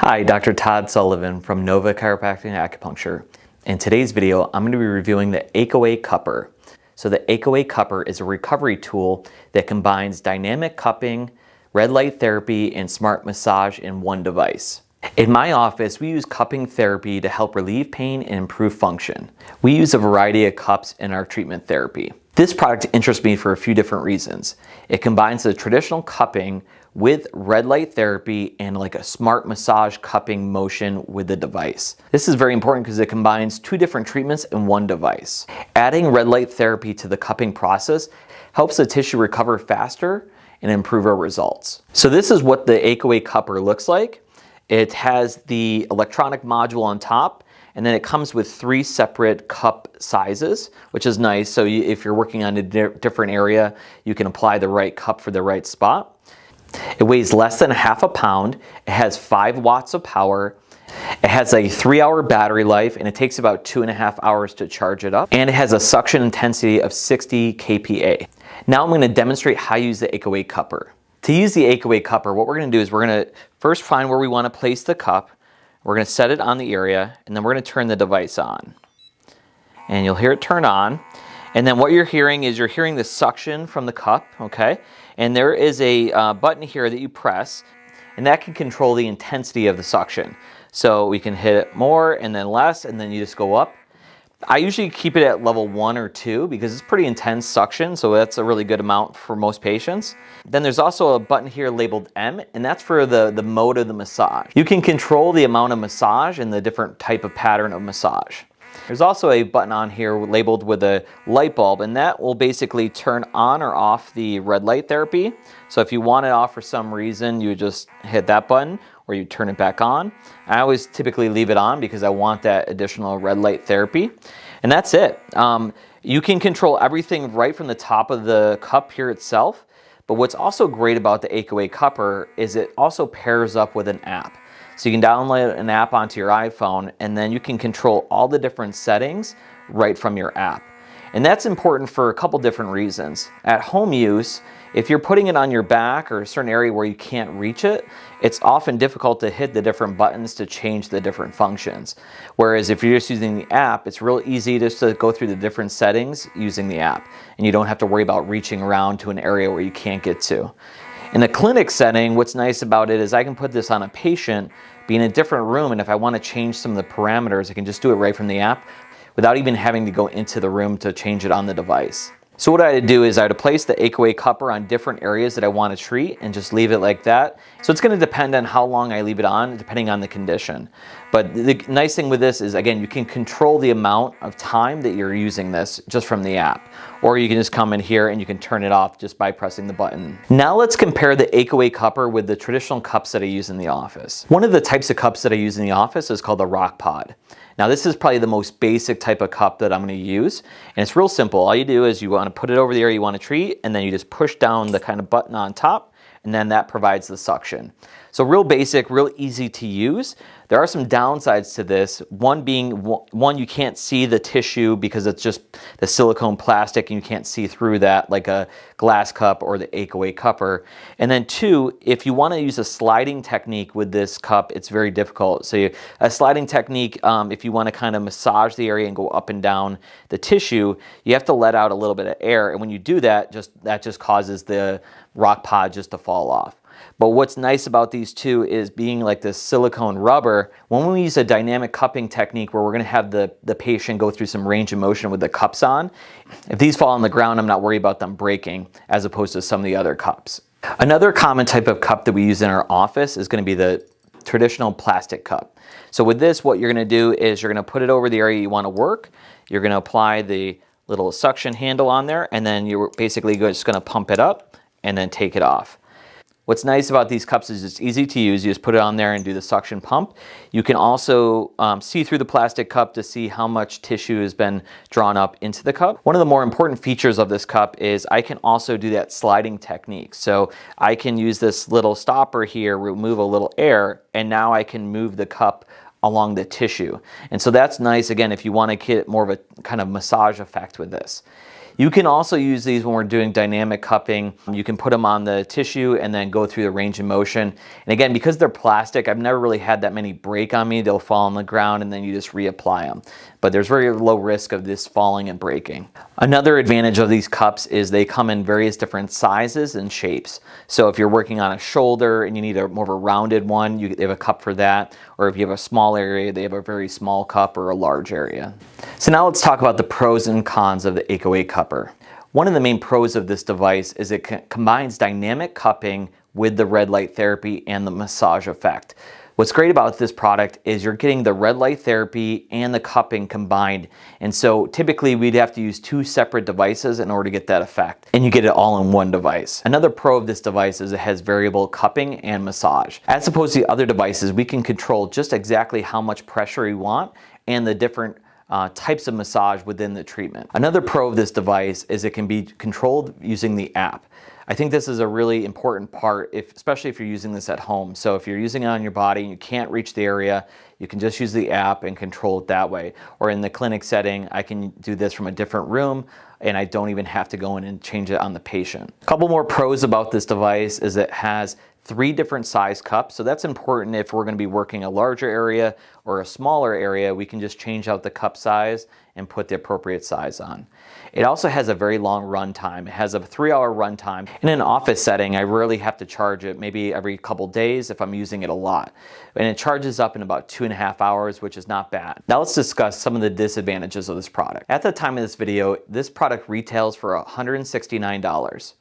Hi, Dr. Todd Sullivan from Nova Chiropractic and Acupuncture. In today's video, I'm going to be reviewing the Achedaway cupper. So the Achedaway cupper is a recovery tool that combines dynamic cupping, red light therapy, and smart massage in one device. In my office, we use cupping therapy to help relieve pain and improve function. We use a variety of cups in our treatment therapy. This product interests me for a few different reasons. It combines the traditional cupping with red light therapy and like a smart massage cupping motion with the device. This is very important because it combines two different treatments in one device. Adding red light therapy to the cupping process helps the tissue recover faster and improve our results. So this is what the Achedaway cupper looks like. It has the electronic module on top, and then it comes with 3 separate cup sizes, which is nice. So if you're working on a different area, you can apply the right cup for the right spot. It weighs less than half a pound. It has 5 watts of power. It has a 3-hour battery life, and it takes about 2.5 hours to charge it up. And it has a suction intensity of 60 kPa. Now I'm going to demonstrate how to use the Achedaway cupper. To use the Achedaway cupper, what we're going to do is we're going to first find where we want to place the cup. We're going to set it on the area, and then we're going to turn the device on. And you'll hear it turn on. And then what you're hearing is you're hearing the suction from the cup, okay? And there is a button here that you press, and that can control the intensity of the suction. So we can hit it more and then less, and then you just go up. I usually keep it at level 1 or 2 because it's pretty intense suction, so that's a really good amount for most patients. Then there's also a button here labeled M, and that's for the mode of the massage. You can control the amount of massage and the different type of pattern of massage. There's also a button on here labeled with a light bulb, and that will basically turn on or off the red light therapy. So if you want it off for some reason, you just hit that button or you turn it back on. I always typically leave it on because I want that additional red light therapy. And that's it. You can control everything right from the top of the cup here itself. But what's also great about the Achedaway cupper is it also pairs up with an app. So you can download an app onto your iPhone, and then you can control all the different settings right from your app. And that's important for a couple different reasons. At home use, if you're putting it on your back or a certain area where you can't reach it, it's often difficult to hit the different buttons to change the different functions. Whereas if you're just using the app, it's real easy just to go through the different settings using the app. And you don't have to worry about reaching around to an area where you can't get to. In a clinic setting, what's nice about it is I can put this on a patient, be in a different room, and if I want to change some of the parameters, I can just do it right from the app without even having to go into the room to change it on the device. So what I would do is I would place the Achedaway cupper on different areas that I want to treat and just leave it like that. So it's going to depend on how long I leave it on, depending on the condition. But the nice thing with this is, again, you can control the amount of time that you're using this just from the app. Or you can just come in here and you can turn it off just by pressing the button. Now let's compare the Achedaway cupper with the traditional cups that I use in the office. One of the types of cups that I use in the office is called the rock pod. Now this is probably the most basic type of cup that I'm going to use, and it's real simple. All you do is you want to put it over the area you want to treat, and then you just push down the kind of button on top, and then that provides the suction. So real basic, real easy to use. There are some downsides to this. One being, one, you can't see the tissue because it's just the silicone plastic and you can't see through that like a glass cup or the Achedaway cupper. And then 2, if you want to use a sliding technique with this cup, it's very difficult. So a sliding technique, if you want to kind of massage the area and go up and down the tissue, you have to let out a little bit of air. And when you do that, that just causes the rock pod just to fall off. But what's nice about these two is being like this silicone rubber. When we use a dynamic cupping technique where we're going to have the patient go through some range of motion with the cups on, if these fall on the ground, I'm not worried about them breaking as opposed to some of the other cups. Another common type of cup that we use in our office is going to be the traditional plastic cup. So with this, what you're going to do is you're going to put it over the area you want to work. You're going to apply the little suction handle on there, and then you're basically just going to pump it up and then take it off. What's nice about these cups is it's easy to use. You just put it on there and do the suction pump. You can also see through the plastic cup to see how much tissue has been drawn up into the cup. One of the more important features of this cup is I can also do that sliding technique. So I can use this little stopper here, remove a little air, and now I can move the cup along the tissue. And so that's nice, again, if you want to get more of a kind of massage effect with this. You can also use these when we're doing dynamic cupping. You can put them on the tissue and then go through the range of motion. And again, because they're plastic, I've never really had that many break on me. They'll fall on the ground and then you just reapply them. But there's very low risk of this falling and breaking. Another advantage of these cups is they come in various different sizes and shapes. So if you're working on a shoulder and you need more of a rounded one, they have a cup for that. Or if you have a small area, they have a very small cup or a large area. So now let's talk about the pros and cons of the Achedaway cupper. One of the main pros of this device is it combines dynamic cupping with the red light therapy and the massage effect. What's great about this product is you're getting the red light therapy and the cupping combined. And so typically we'd have to use 2 separate devices in order to get that effect. And you get it all in one device. Another pro of this device is it has variable cupping and massage. As opposed to the other devices, we can control just exactly how much pressure we want and the different types of massage within the treatment. Another pro of this device is it can be controlled using the app. I think this is a really important part, especially if you're using this at home. So if you're using it on your body and you can't reach the area, you can just use the app and control it that way. Or in the clinic setting, I can do this from a different room and I don't even have to go in and change it on the patient. A couple more pros about this device is it has 3 different size cups. So that's important if we're going to be working a larger area or a smaller area, we can just change out the cup size and put the appropriate size on. It also has a very long run time. It has a 3-hour run time. In an office setting, I rarely have to charge it, maybe every couple days if I'm using it a lot. And it charges up in about 2.5 hours, which is not bad. Now let's discuss some of the disadvantages of this product. At the time of this video, this product retails for $169.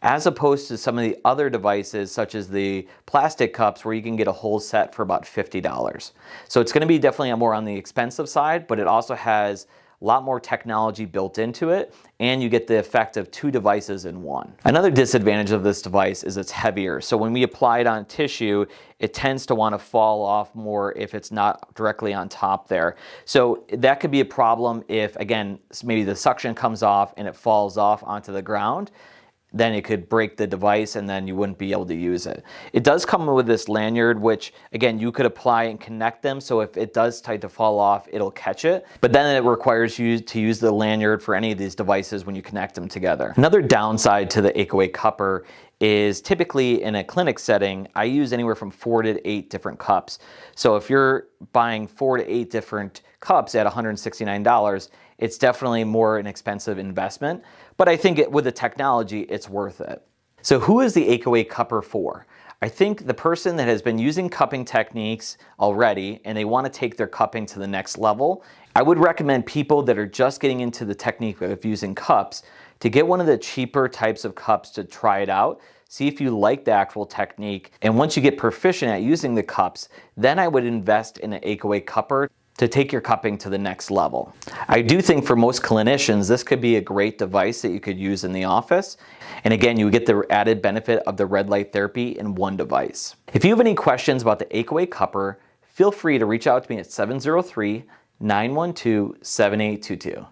As opposed to some of the other devices such as the plastic cups where you can get a whole set for about $50. So it's going to be definitely more on the expensive side, but it also has a lot more technology built into it, and you get the effect of 2 devices in one. Another disadvantage of this device is it's heavier. So when we apply it on tissue, it tends to want to fall off more if it's not directly on top there. So that could be a problem if, again, maybe the suction comes off and it falls off onto the ground. Then it could break the device and then you wouldn't be able to use it. It does come with this lanyard, which again, you could apply and connect them. So if it does start to fall off, it'll catch it. But then it requires you to use the lanyard for any of these devices when you connect them together. Another downside to the Achedaway cupper is typically in a clinic setting, I use anywhere from 4 to 8 different cups. So if you're buying 4 to 8 different cups at $169, it's definitely more an expensive investment, but I think with the technology, it's worth it. So who is the Achedaway cupper for? I think the person that has been using cupping techniques already and they want to take their cupping to the next level. I would recommend people that are just getting into the technique of using cups to get one of the cheaper types of cups to try it out. See if you like the actual technique. And once you get proficient at using the cups, then I would invest in an Achedaway cupper to take your cupping to the next level. I do think for most clinicians, this could be a great device that you could use in the office. And again, you get the added benefit of the red light therapy in one device. If you have any questions about the Achedaway cupper, feel free to reach out to me at 703-912-7822.